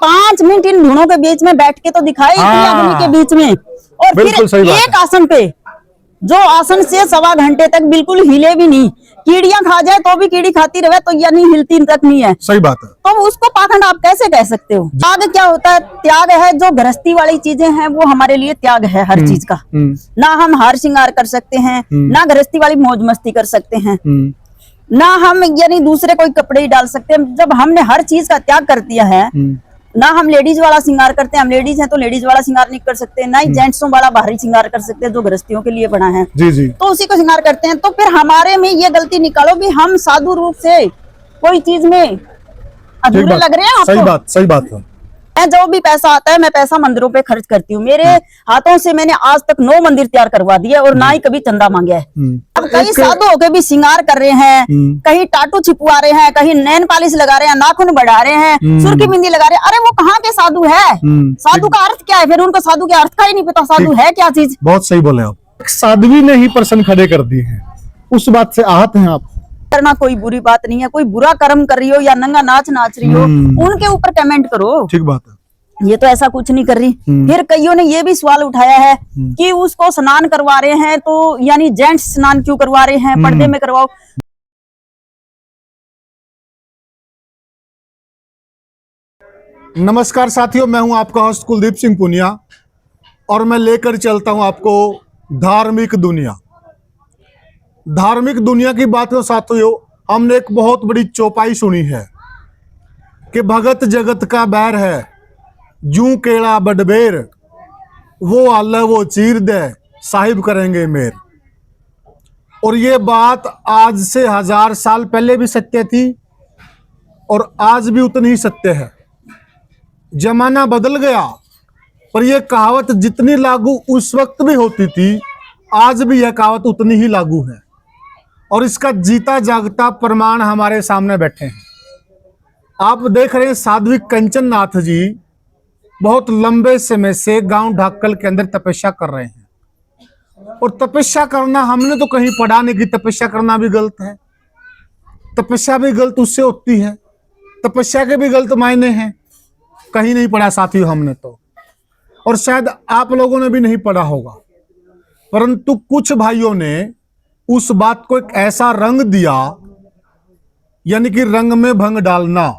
5 minute in धुनों के बीच में बैठ के तो दिखाए, इतनी अग्नि के बीच में, और फिर एक आसन पे, जो आसन से 1.25 घंटे तक बिल्कुल हिले भी नहीं, कीड़ियां खा जाए तो भी कीड़ी खाती रहे तो यानी हिलती तक नहीं है। सही बात है। तो उसको पाखंड आप कैसे कह सकते हो? त्याग क्या होता है? त्याग है जो गृहस्थी वाली चीजें हैं वो हमारे लिए त्याग है हर चीज का। ना हम हार श्रृंगार कर सकते हैं, ना गृहस्थी वाली मौज मस्ती कर सकते हैं, ना हम यानी दूसरे कोई कपड़े ही डाल सकते हैं। जब हमने हर चीज का त्याग कर दिया है, ना हम लेडीज वाला श्रृंगार करते हैं, हम लेडीज हैं तो लेडीज वाला श्रृंगार नहीं कर सकते, ना ही जेंट्सों वाला बाहरी श्रृंगार कर सकते हैं जो गृहस्थियों के लिए बना है। जी जी। तो उसी को श्रृंगार करते हैं। तो फिर हमारे में ये गलती निकालो भी हम साधु रूप से कोई चीज में अधूरे लग रहे हैं आपको। सही बात है। जो भी पैसा आता है मैं पैसा मंदिरों पे खर्च करती हूँ। मेरे हाथों से मैंने आज तक 9 मंदिर तैयार करवा दिए और ना ही कभी चंदा मांगा है। अब कई साधु होके भी श्रृंगार कर रहे हैं, कहीं टाटू छिपवा रहे हैं, कहीं नैन पालिश लगा रहे हैं, नाखून बढ़ा रहे हैं, सुर्खी बिंदी लगा रहे हैं। अरे वो कहाँ के साधु है? साधु का अर्थ क्या है? फिर उनको साधु के अर्थ का ही नहीं पता, साधु है क्या चीज। बहुत सही बोले आप। साध्वी ने ही प्रश्न खड़े कर दिए हैं, उस बात से आहत हैं आप? करना कोई बुरी बात नहीं है। कोई बुरा कर्म कर रही हो या नंगा नाच नाच रही हो, उनके ऊपर कमेंट करो। ठीक बात है। ये तो ऐसा कुछ नहीं कर रही। फिर कईयों ने ये भी सवाल उठाया है कि उसको स्नान करवा रहे हैं तो यानी जेंट्स स्नान क्यों करवा रहे हैं, पर्दे में करवाओ। नमस्कार साथियों, मैं हूं आपका होस्ट कुलदीप सिंह पुनिया और मैं लेकर चलता हूं आपको धार्मिक दुनिया। धार्मिक दुनिया की बात में साथियों, हमने एक बहुत बड़ी चौपाई सुनी है कि भगत जगत का बैर है, जूं केला बडबेर, वो अल्लाह वो चीर दे, साहिब करेंगे मेर। और ये बात आज से 1000 साल पहले भी सत्य थी और आज भी उतनी ही सत्य है। जमाना बदल गया पर यह कहावत जितनी लागू उस वक्त भी होती थी, आज भी यह कहावत उतनी ही लागू है। और इसका जीता जागता प्रमाण हमारे सामने बैठे हैं। आप देख रहे हैं साध्वी कंचन नाथ जी बहुत लंबे समय से गांव ढाकल के अंदर तपस्या कर रहे हैं। और तपस्या करना हमने तो कहीं पढ़ा नहीं कि तपस्या करना भी गलत है। तपस्या भी गलत उससे होती है, तपस्या के भी गलत मायने हैं, कहीं नहीं पढ़ा साथियों हमने तो, और शायद आप लोगों ने भी नहीं पढ़ा होगा। परंतु कुछ भाइयों ने उस बात को एक ऐसा रंग दिया, यानी कि रंग में भंग डालना।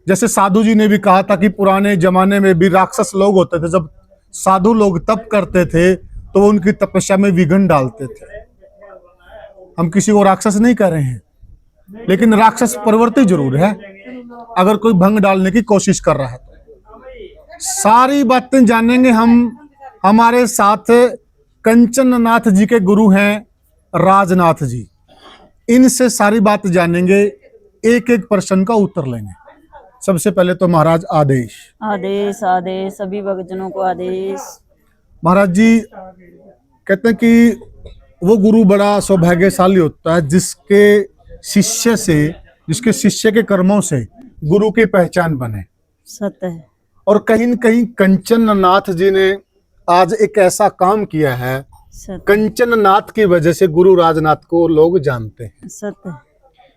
जैसे साधु जी ने भी कहा था कि पुराने जमाने में भी राक्षस लोग होते थे, जब साधु लोग तप करते थे तो वो उनकी तपस्या में विघ्न डालते थे। हम किसी को राक्षस नहीं कह रहे हैं, लेकिन राक्षस प्रवृत्ति जरूर है अगर कोई भंग डालने की कोशिश कर रहा है तो। सारी बातें जानेंगे हम। हमारे साथ कंचन नाथ जी के गुरु हैं राजनाथ जी, इनसे सारी बात जानेंगे, एक एक प्रश्न का उत्तर लेंगे। सबसे पहले तो महाराज आदेश। आदेश आदेश, सभी भक्तजनों को आदेश। महाराज जी कहते हैं कि वो गुरु बड़ा सौभाग्यशाली होता है जिसके शिष्य के कर्मों से गुरु की पहचान बने। सत्य है। और कहीं न कहीं कंचन नाथ जी ने आज एक ऐसा काम किया है, कंचन नाथ की वजह से गुरु राजनाथ को लोग जानते हैं। सत्य।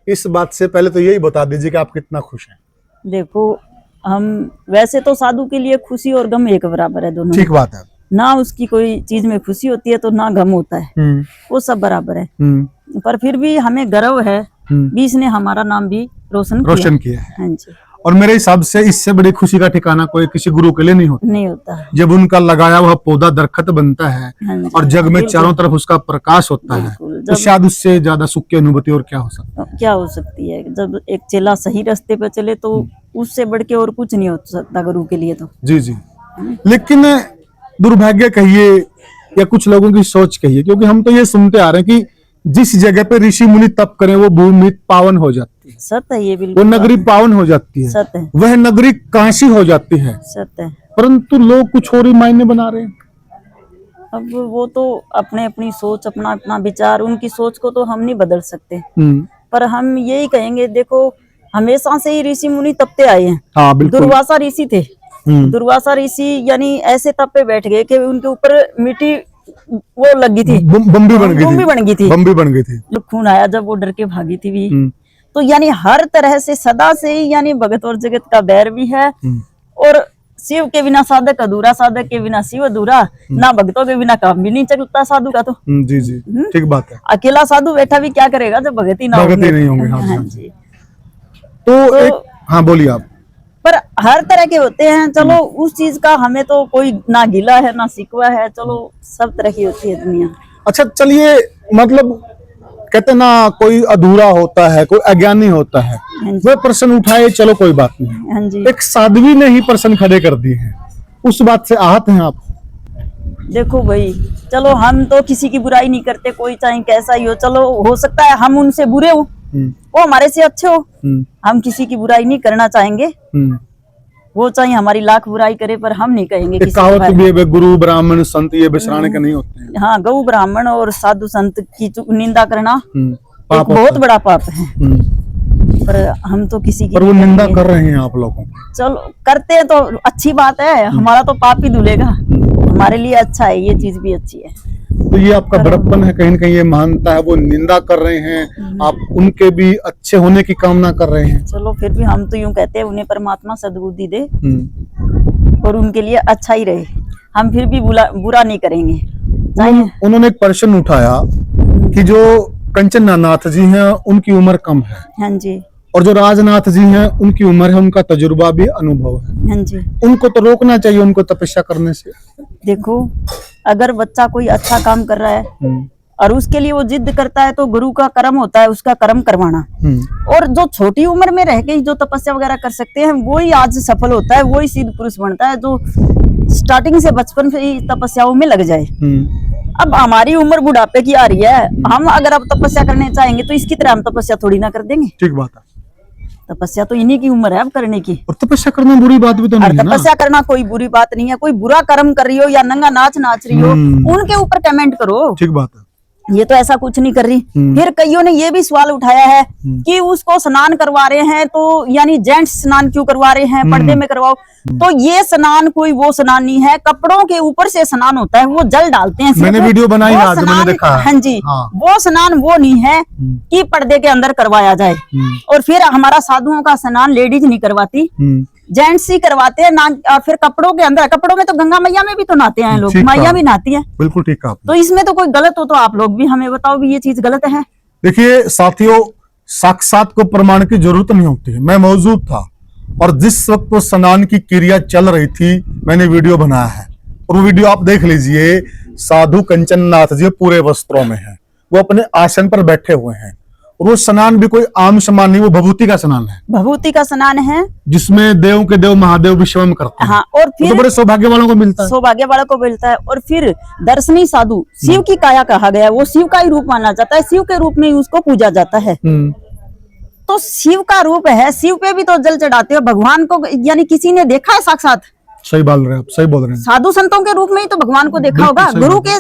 इस बात से पहले तो यही बता दीजिए कि आप कितना खुश हैं। देखो, हम वैसे तो साधु के लिए खुशी और गम एक बराबर है, दोनों। ठीक बात है। ना उसकी कोई चीज में खुशी होती है तो ना गम होता है, वो सब बराबर है। पर फिर भी हमें गर्व है भी इसने हमारा नाम भी रोशन किया है। हाँ जी। और मेरे हिसाब से इससे बड़ी खुशी का ठिकाना कोई किसी गुरु के लिए नहीं होता है। जब उनका लगाया हुआ पौधा दरख्त बनता है और जग में चारों तरफ उसका प्रकाश होता है, तो शायद उससे ज्यादा सुख की अनुभूति और क्या हो सकती है। जब एक चेला सही रास्ते पे चले तो उससे बढ़ के और कुछ नहीं हो सकता गुरु के लिए तो। जी जी। लेकिन दुर्भाग्य कहिए या कुछ लोगों की सोच कहिए, क्योंकि हम तो ये सुनते आ रहे हैं कि जिस जगह पे ऋषि मुनि तप करें वो भूमि पावन हो जाती है। सत्य है, ये बिल्कुल। वो नगरी पावन हो जाती है। सत्य है। वह नगरी काशी हो जाती है। सत्य है। परंतु लोग कुछ और ही मायने बना रहे हैं। अब वो तो अपने अपनी सोच, अपना अपना विचार, उनकी सोच को तो हम नहीं बदल सकते। पर हम यही कहेंगे, देखो हमेशा से ही ऋषि मुनि तपते आए हैं। हाँ, दुर्वासा ऋषि थे। दुर्वासा ऋषि यानी ऐसे तप पे बैठ गए कि उनके ऊपर मिट्टी वो लगी थी, बम्बी बन गई थी। खून आया जब वो डर के भागी थी भी, तो यानी हर तरह से सदा से ही यानी भगत और जगत का बैर भी है। और शिव के बिना साधक अधूरा, साधक के बिना शिव अधूरा, ना भक्तों के बिना काम भी नहीं चलता साधु का। तो जी जी ठीक बात है। अकेला साधु बैठा भी क्या करेगा जब भगत ही ना होंगे। भगत ही नहीं होंगे। हाँ हाँ जी। जी। तो एक, हाँ बोलिए आप। पर हर तरह के होते हैं, चलो उस चीज का हमें तो कोई ना गिला है ना शिकवा है, चलो सब तरह की होती है दुनिया। अच्छा चलिए, मतलब कहते ना कोई अधूरा होता है, कोई अज्ञानी होता है, वह प्रश्न उठाए, चलो कोई बात नहीं। हाँ जी। एक साध्वी ने ही प्रश्न खड़े कर दिए हैं, उस बात से आहत हैं आप? देखो भाई, चलो हम तो किसी की बुराई नहीं करते, कोई चाहे कैसा ही हो, चलो हो सकता है हम उनसे बुरे हो, वो हमारे से अच्छे हो, हम किसी की बुराई नहीं करना चाहेंगे। वो चाहे हमारी लाख बुराई करे पर हम नहीं कहेंगे किसी कहावत भी है, गुरु ब्राह्मण संत ये बिसराने के नहीं होते हैं। हाँ, गौ ब्राह्मण और साधु संत की निंदा करना एक पाप बहुत बड़ा पाप है। पर हम तो किसी की पर वो निंदा कर रहे हैं आप लोगों को। चलो करते हैं तो अच्छी बात है, हमारा तो पाप ही धुलेगा, हमारे लिए अच्छा है, ये चीज भी अच्छी है। तो ये आपका बड़प्पन है, कहीं न कहीं ये महानता है। वो निंदा कर रहे हैं, आप उनके भी अच्छे होने की कामना कर रहे हैं। चलो फिर भी हम तो यूं कहते हैं, उन्हें परमात्मा सद्बुद्धि दे और उनके लिए अच्छा ही रहे, हम फिर भी बुरा नहीं करेंगे। उन्होंने एक प्रश्न उठाया कि जो कंचन नाथ जी हैं उनकी उम्र कम है। हाँ जी। और जो राजनाथ जी हैं उनकी उम्र है, उनका तजुर्बा भी अनुभव है। हाँ जी। उनको तो रोकना चाहिए, उनको तपस्या करने से। देखो, अगर बच्चा कोई अच्छा काम कर रहा है और उसके लिए वो जिद करता है तो गुरु का कर्म होता है उसका कर्म करवाना। और जो छोटी उम्र में रह के जो तपस्या वगैरह कर सकते हैं वही आज सफल होता है, वही सिद्ध पुरुष बनता है जो स्टार्टिंग से बचपन से ही तपस्याओं में लग जाए। अब हमारी उम्र बुढ़ापे की आ रही है, हम अगर अब तपस्या करने चाहेंगे तो इसकी तरह हम तपस्या थोड़ी ना कर देंगे। ठीक बात है। तपस्या तो इन्हीं की उम्र है अब करने की। और तपस्या करना बुरी बात भी तो नहीं है ना। तपस्या करना कोई बुरी बात नहीं है, कोई बुरा कर्म कर रही हो या नंगा नाच नाच रही हो उनके ऊपर कमेंट करो। ठीक बात है। ये तो ऐसा कुछ नहीं कर रही। फिर कईयों ने ये भी सवाल उठाया है कि उसको स्नान करवा रहे हैं तो यानी जेंट्स स्नान क्यों करवा रहे हैं, पर्दे में करवाओ। तो ये स्नान कोई वो स्नान नहीं है, कपड़ों के ऊपर से स्नान होता है, वो जल डालते हैं। मैंने वीडियो बनाई आज, मैंने देखा। हाँ जी। वो स्नान वो नहीं है कि पर्दे के अंदर करवाया जाए। और फिर हमारा साधुओं का स्नान लेडीज नहीं करवाती, जेंट्स ही करवाते हैं ना। फिर कपड़ों के अंदर, कपड़ों में तो गंगा मैया में भी तो नहाते हैं लोग, मैया भी नहाती है। बिल्कुल ठीक है। तो इसमें तो कोई गलत हो तो आप लोग भी हमें बताओ भी ये चीज गलत है। देखिए साथियों, साक्षात को प्रमाण की जरूरत नहीं होती है। मैं मौजूद था और जिस वक्त वो स्नान की क्रिया चल रही थी मैंने वीडियो बनाया है, और वो वीडियो आप देख लीजिए। साधु कंचन नाथ जी पूरे वस्त्रों में हैं, वो अपने आसन पर बैठे हुए हैं, और वो स्नान भी कोई आम स्नान नहीं, वो भभूति का स्नान है। भभूति का स्नान है जिसमें देव के देव महादेव विश्वम करते हैं। हाँ, और फिर तो बड़े सौभाग्य वालों को मिलता है, सौभाग्य वालों को मिलता है। और फिर दर्शनी साधु शिव की काया कहा गया है, वो शिव का ही रूप माना जाता है, शिव के रूप में ही उसको पूजा जाता है। तो शिव का रूप है, शिव पे भी तो जल चढ़ाते हो भगवान को, यानी किसी ने देखा है साक्षात? सही बोल रहे हैं आप, सही बोल रहे हैं। साधु संतों के रूप में ही तो भगवान को देखा होगा, गुरु के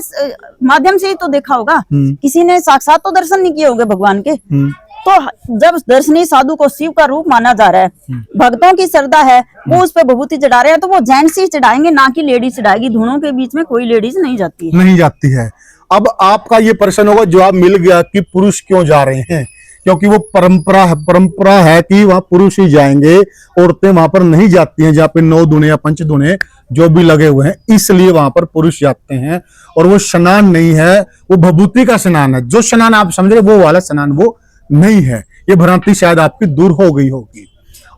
माध्यम से ही तो देखा होगा, किसी ने साक्षात तो दर्शन नहीं किए होंगे भगवान के। तो जब दर्शनी साधु को शिव का रूप माना जा रहा है, भक्तों की श्रद्धा है, वो उस पे भभूति चढ़ा रहे हैं, तो वो जेंट्स ही चढ़ाएंगे, ना कि लेडीज चढ़ाएगी। धुनों के बीच में कोई लेडीज नहीं जाती है। नहीं जाती है। अब आपका ये प्रश्न होगा, जवाब मिल गया कि पुरुष क्यों जा रहे हैं, क्योंकि वो परंपरा है कि वहां पुरुष ही जाएंगे, औरतें वहां पर नहीं जाती हैं, जहाँ पे 9 दूने या 5 दूने जो भी लगे हुए हैं, इसलिए वहां पर पुरुष जाते हैं। और वो स्नान नहीं है, वो भभूति का स्नान है। जो स्नान आप समझ रहे वो वाला स्नान वो नहीं है। ये भ्रांति शायद आपकी दूर हो गई होगी।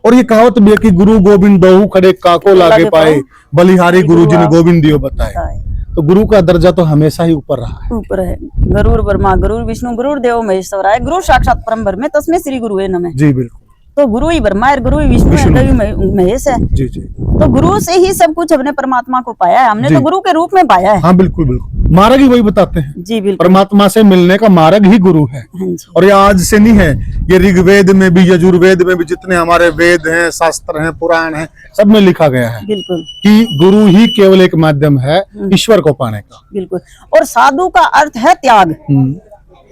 और ये कहावत भी है कि गुरु गोविंद दोहु खड़े काको लागे पाए, बलिहारी गुरु जी ने गोविंद दियो बताए। तो गुरु का दर्जा तो हमेशा ही ऊपर रहा है, ऊपर है। गरुड़ ब्रह्मा गुरु विष्णु गुरु देव महेश्वराय, गुरु साक्षात परम ब्रह्म तस्मै श्री गुरुवे नमः। जी बिल्कुल। तो गुरु ही ब्रह्मा है, गुरु ही विष्णु है, गुरु महेश है। जी जी। तो गुरु से ही सब कुछ अपने परमात्मा को पाया है, हमने तो गुरु के रूप में पाया है। हाँ बिल्कुल बिल्कुल, मार्ग ही वही बताते हैं। जी बिल्कुल, परमात्मा से मिलने का मार्ग ही गुरु है। हाँ जी। और ये आज से नहीं है, ये ऋग्वेद में भी, यजुर्वेद में भी, जितने हमारे वेद हैं, शास्त्र हैं, पुराण हैं, सब में लिखा गया है बिल्कुल कि गुरु ही केवल एक माध्यम है ईश्वर को पाने का। बिल्कुल। और साधु का अर्थ है त्याग।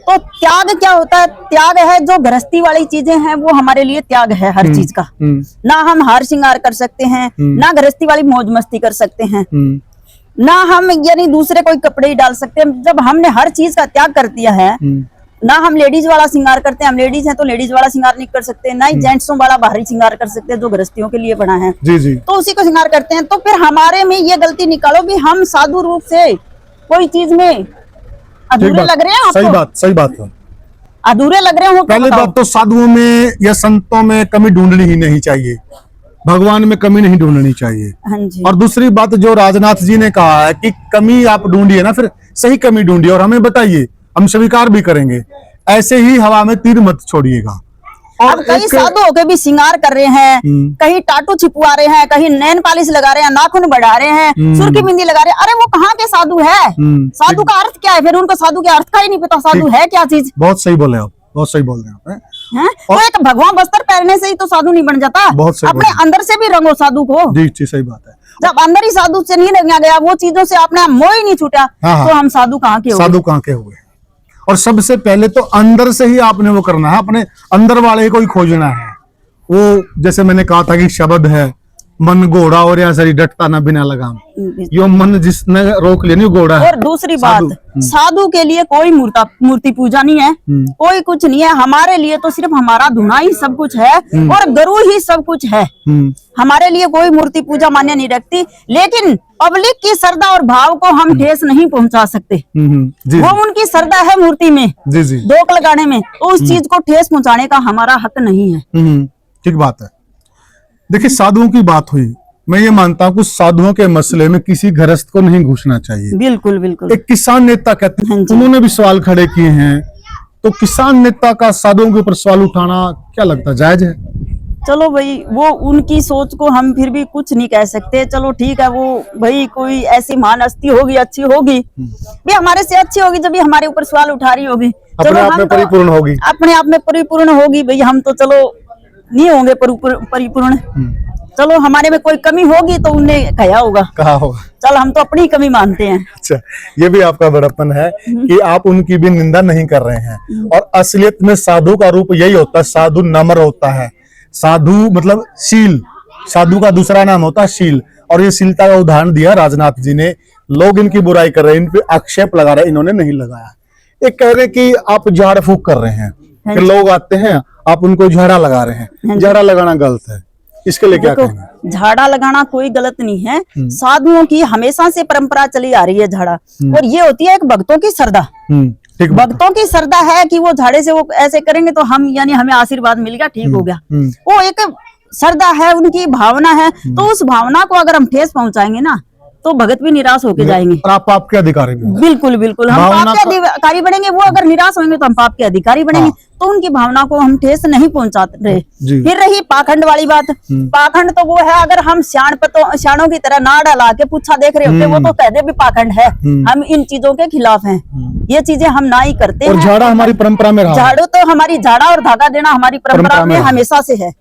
तो त्याग क्या होता है? त्याग है जो गृहस्थी वाली चीजें हैं, वो हमारे लिए त्याग है हर चीज का। ना हम हार श्रृंगार कर सकते हैं, ना गृहस्थी वाली मौज मस्ती कर सकते हैं, ना हम यानी दूसरे कोई कपड़े ही डाल सकते हैं। जब हमने हर चीज का त्याग कर दिया है, ना हम लेडीज वाला श्रृंगार करते हैं, हम लेडीज हैं तो लेडीज वाला श्रृंगार नहीं कर सकते, ना ही जेंट्सों वाला बाहरी श्रृंगार कर सकते जो गृहस्थियों के लिए बना है। जी जी। तो उसी को श्रृंगार करते हैं। तो फिर हमारे में ये गलती निकालो भी हम साधु रूप से कोई चीज में अधूरे लग रहे हैं आपको? सही बात है। अधूरे लग रहे हो? पहली बात तो साधुओं में या संतों में कमी ढूंढनी ही नहीं चाहिए, भगवान में कमी नहीं ढूंढनी चाहिए। हाँ जी। और दूसरी बात जो राजनाथ जी ने कहा है कि कमी आप ढूंढिए ना, फिर सही कमी ढूंढिए और हमें बताइए, हम स्वीकार भी करेंगे। ऐसे ही हवा में तीर मत छोड़िएगा। अब कई साधु होके भी श्रृंगार कर रहे हैं, कहीं टाटू छिपवा रहे हैं, कहीं नैन पॉलिश लगा रहे हैं, नाखून बढ़ा रहे हैं, सुर्खी बिंदी लगा रहे हैं। अरे वो कहाँ के साधु है? साधु का अर्थ क्या है? फिर उनको साधु के अर्थ का ही नहीं पता, साधु है क्या चीज। बहुत सही बोले आप, बहुत सही बोल रहे हैं। तो एक भगवान वस्त्र पहनने से ही तो साधु नहीं बन जाता, अपने अंदर से भी रंगो साधु को। जी जी, सही बात है। जब अंदर ही साधु से नहीं रंगा गया, वो चीजों से आपने मोह ही नहीं छूटा, तो हम साधु कहाँ के हुए? साधु कहाँ के हुए? और सबसे पहले तो अंदर से ही आपने वो करना है, अपने अंदर वाले को ही खोजना है। वो जैसे मैंने कहा था कि शब्द है, मन घोड़ा और या शरीर डटता ना बिना लगाम, यो मन जिसने रोक लिया नहीं घोड़ा है। और दूसरी बात, साधु के लिए कोई मूर्ति पूजा नहीं है, कोई कुछ नहीं है। हमारे लिए तो सिर्फ हमारा धुना ही सब कुछ है और गुरु ही सब कुछ है। हमारे लिए कोई मूर्ति पूजा मान्य नहीं रखती, लेकिन पब्लिक की श्रद्धा और भाव को हम ठेस नहीं पहुंचा सकते। वो उनकी श्रद्धा है मूर्ति में धोख लगाने में, तो उस चीज को ठेस पहुंचाने का हमारा हक नहीं है। ठीक बात है। देखिए, साधुओं की बात हुई, मैं ये मानता हूँ कि साधुओं के मसले में किसी गृहस्थ को नहीं घुसना चाहिए। बिल्कुल बिल्कुल। एक किसान नेता कहते हैं, उन्होंने भी सवाल खड़े किए हैं, तो किसान नेता का साधुओं के ऊपर सवाल उठाना क्या लगता है, जायज है? चलो भाई, वो उनकी सोच को हम फिर भी कुछ नहीं कह सकते। चलो ठीक है, वो भाई कोई ऐसी महान हस्ती होगी, अच्छी होगी भी, हमारे से अच्छी होगी, जब भी हमारे ऊपर सवाल उठा रही होगी, अपने आप में परिपूर्ण होगी, अपने आप में परिपूर्ण होगी। भाई हम तो चलो नहीं होंगे परिपूर्ण, चलो हमारे में कोई कमी होगी तो उनने कहा होगा। चल हम तो अपनी कमी मानते हैं। अच्छा, ये भी आपका बड़प्पन है कि आप उनकी भी निंदा नहीं कर रहे हैं। और असलियत में साधु का रूप यही होता है, साधु नम्र होता है। साधु मतलब शील, साधु का दूसरा नाम होता है शील। और ये शीलता का उदाहरण दिया राजनाथ जी ने। लोग इनकी बुराई कर रहे हैं, इन पे आक्षेप लगा रहे हैं, इन्होंने नहीं लगाया। एक कह रहे कि आप झाड़ फूक कर रहे हैं, कि लोग आते हैं आप उनको झाड़ा लगा रहे हैं। झाड़ा लगाना गलत है, इसके लिए क्या कहेंगे? झाड़ा लगाना कोई गलत नहीं है, साधुओं की हमेशा से परंपरा चली आ रही है झाड़ा। और ये होती है एक भक्तों की श्रद्धा। भक्तों की श्रद्धा है कि वो झाड़े से वो ऐसे करेंगे तो हम, यानी हमें आशीर्वाद मिल गया, ठीक हो गया। वो एक श्रद्धा है, उनकी भावना है। तो उस भावना को अगर हम ठेस पहुंचाएंगे ना, तो भगत भी निराश होके जाएंगे। और आप पाप के अधिकारी भी। बिल्कुल बिल्कुल, हम पाप के अधिकारी बनेंगे। वो अगर निराश होंगे तो हम पाप के अधिकारी बनेंगे। तो उनकी भावना को हम ठेस नहीं पहुंचा रहे। फिर रही पाखंड वाली बात, पाखंड तो वो है, अगर हम सियाणों की तरह ना डाला के पूछा देख रहे होते, वो तो कहते भी पाखंड है। हम इन चीजों के खिलाफ हैं, ये चीजें हम ना ही करते हैं। झाड़ा हमारी परंपरा में रहा, झाड़ू तो हमारी, झाड़ा और धागा देना हमारी परंपरा में हमेशा से है।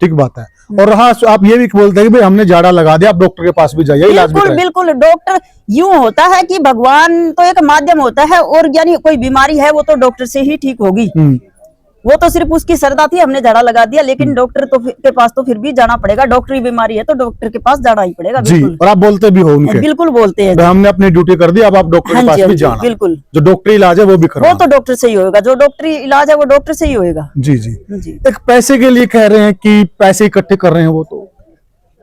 ठीक बात है। और हाँ, आप ये भी बोलते हैं कि भाई हमने झाड़ा लगा दिया, आप डॉक्टर के पास भी जाइए, इलाज भी कराइए। बिल्कुल। डॉक्टर यूं होता है कि भगवान तो एक माध्यम होता है, और यानी कोई बीमारी है वो तो डॉक्टर से ही ठीक होगी। वो तो सिर्फ उसकी श्रद्धा थी, हमने झाड़ा लगा दिया, लेकिन डॉक्टर तो के पास तो फिर भी जाना पड़ेगा। डॉक्टरी बीमारी है तो डॉक्टर के पास जाना ही पड़ेगा। जी, और आप बोलते भी हो उनके? बिल्कुल बोलते हैं। हमने अपनी ड्यूटी कर दी, अब आप डॉक्टर के पास भी जाना। बिल्कुल, जो डॉक्टरी इलाज है वो भी करो, वो तो डॉक्टर से ही होगा। जो डॉक्टरी इलाज है वो डॉक्टर से ही होगा। जी जी जी। एक पैसे के लिए कह रहे हैं कि पैसे इकट्ठे कर रहे हैं, वो तो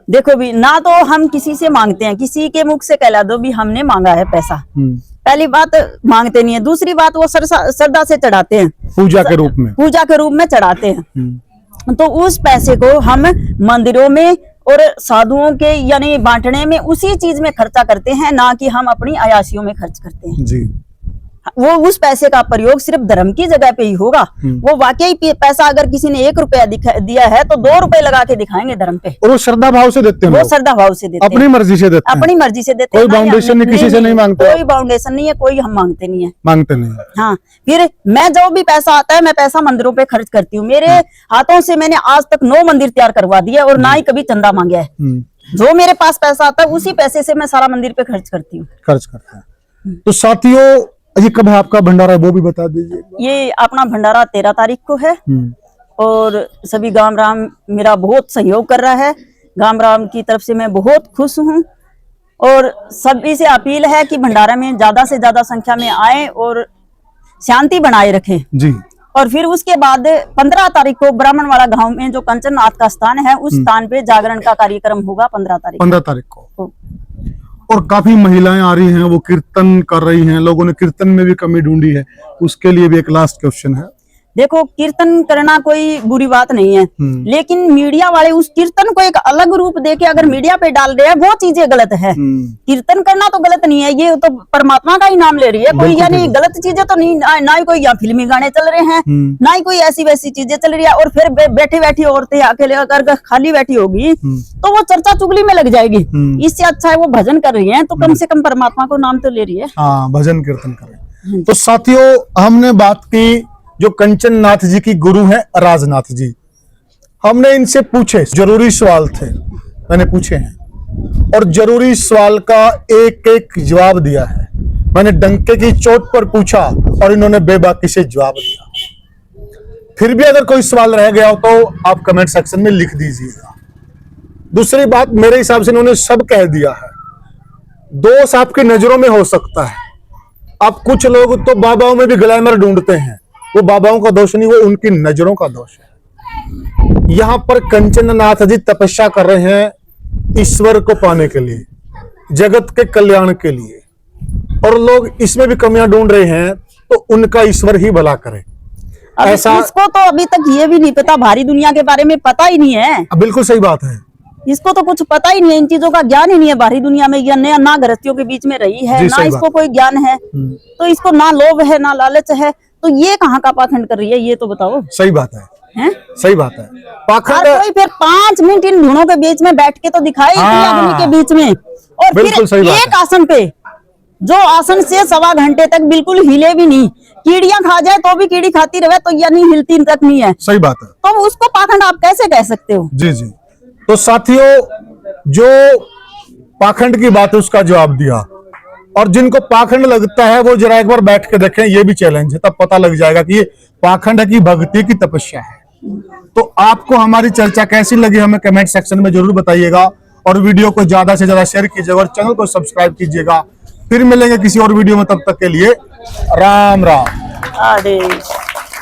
देखो भी, ना तो हम किसी से मांगते हैं, किसी के मुख से कहला दो भी हमने मांगा है पैसा। पहली बात मांगते नहीं है। दूसरी बात, वो श्रद्धा से चढ़ाते हैं, पूजा के रूप में चढ़ाते हैं। तो उस पैसे को हम मंदिरों में और साधुओं के यानी बांटने में, उसी चीज में खर्चा करते हैं, ना कि हम अपनी अयाशियों में खर्च करते हैं। जी। वो उस पैसे का प्रयोग सिर्फ धर्म की जगह पे ही होगा। वो वाकई पैसा अगर किसी ने 1 रुपया दिया है तो 2 रुपए लगा के दिखाएंगे धर्म पे। और वो श्रद्धा भाव से देते हैं, वो श्रद्धा भाव से देते हैं, अपनी मर्जी से देते हैं, अपनी मर्जी से देते हैं। कोई बाउंडेशन नहीं, किसी से नहीं मांगते। कोई बाउंडेशन नहीं है, कोई हम मांगते नहीं है। हाँ, फिर मैं जो भी पैसा आता है, मैं पैसा मंदिरों पे खर्च करती हूँ। मेरे हाथों से मैंने आज तक 9 मंदिर तैयार करवा दिया और ना ही कभी चंदा मांगा है। जो मेरे पास पैसा आता है उसी पैसे से मैं सारा मंदिर पे खर्च करती हूँ। तो साथियों, ये कब है आपका भंडारा, वो भी बता दीजिए। ये अपना भंडारा 13 तारीख को है। और सभी गांव राम मेरा बहुत सहयोग कर रहा है। गांव राम की तरफ से मैं बहुत खुश हूँ। और सभी से अपील है कि भंडारा में ज्यादा से ज्यादा संख्या में आए और शांति बनाए रखे। जी। और फिर उसके बाद 15 तारीख को ब्राह्मणवाड़ा गांव में जो कंचननाथ का स्थान है उस स्थान पे जागरण का कार्यक्रम होगा 15 तारीख को। और काफी महिलाएं आ रही हैं, वो कीर्तन कर रही हैं, लोगों ने कीर्तन में भी कमी ढूंढी है, उसके लिए भी एक लास्ट क्वेश्चन है। देखो, कीर्तन करना कोई बुरी बात नहीं है, लेकिन मीडिया वाले उस कीर्तन को एक अलग रूप देके अगर मीडिया पे डाल रहे हैं वो चीजें गलत है। कीर्तन करना तो गलत नहीं है, ये तो परमात्मा का ही नाम ले रही है कोई, यानी गलत चीजें तो नहीं, ना ही कोई यहाँ फिल्मी गाने चल रहे हैं, ना ही कोई ऐसी वैसी चीजें चल रही है। और फिर बैठी बैठी औरतें अकेले अगर खाली बैठी होगी तो वो चर्चा चुगली में लग जाएगी। इससे अच्छा है वो भजन कर रही है तो कम से कम परमात्मा को नाम तो ले रही है। हाँ, भजन कीर्तन कर रही है। तो साथियों, हमने बात की जो कंचननाथ जी की गुरु हैं राजनाथ जी, हमने इनसे पूछे, जरूरी सवाल थे, मैंने पूछे हैं और जरूरी सवाल का एक एक जवाब दिया है। मैंने डंके की चोट पर पूछा और इन्होंने बेबाकी से जवाब दिया। फिर भी अगर कोई सवाल रह गया हो तो आप कमेंट सेक्शन में लिख दीजिएगा। दूसरी बात, मेरे हिसाब से इन्होंने सब कह दिया है। दोष आपकी नजरों में हो सकता है। अब कुछ लोग तो बाबाओं में भी ग्लैमर ढूंढते हैं, वो बाबाओं का दोष नहीं, वो उनकी नजरों का दोष है। यहां पर कंचननाथ जी तपस्या कर रहे हैं ईश्वर को पाने के लिए, जगत के कल्याण के लिए, और लोग इसमें भी कमियां ढूंढ रहे हैं, तो उनका ईश्वर ही भला करे। ऐसा इसको तो अभी तक ये भी नहीं पता, भारी दुनिया के बारे में पता ही नहीं है। बिल्कुल सही बात है, इसको तो कुछ पता ही नहीं है, इन चीजों का ज्ञान ही नहीं है। बाहरी दुनिया में या ना गृहस्थियों के बीच में रही है, ना इसको कोई ज्ञान है, तो इसको ना लोभ है ना लालच है, तो ये कहाँ का पाखंड कर रही है, ये तो बताओ। सही बात है, सही बात है। पाखंड कोई फिर 5 मिनट इन धुनों के बीच में बैठ के तो दिखाए, अग्नि के बीच में, और फिर एक आसन पे, जो आसन से 1.25 घंटे तक बिल्कुल हिले भी नहीं, कीड़ियां खा जाए तो भी कीड़ी खाती रहे तो यानी हिलती तक नहीं है। सही बात है। तो उसको पाखंड आप कैसे कह सकते हो? जी जी। तो साथियों, जो पाखंड की बात है उसका जवाब दिया, और जिनको पाखंड लगता है वो जरा एक बार बैठ के देखें, ये भी चैलेंज है, तब पता लग जाएगा कि ये पाखंड है कि भक्ति की तपस्या है। तो आपको हमारी चर्चा कैसी लगी हमें कमेंट सेक्शन में जरूर बताइएगा, और वीडियो को ज्यादा से ज्यादा शेयर कीजिएगा और चैनल को सब्सक्राइब कीजिएगा। फिर मिलेंगे किसी और वीडियो में, तब तक के लिए राम राम। आदेश।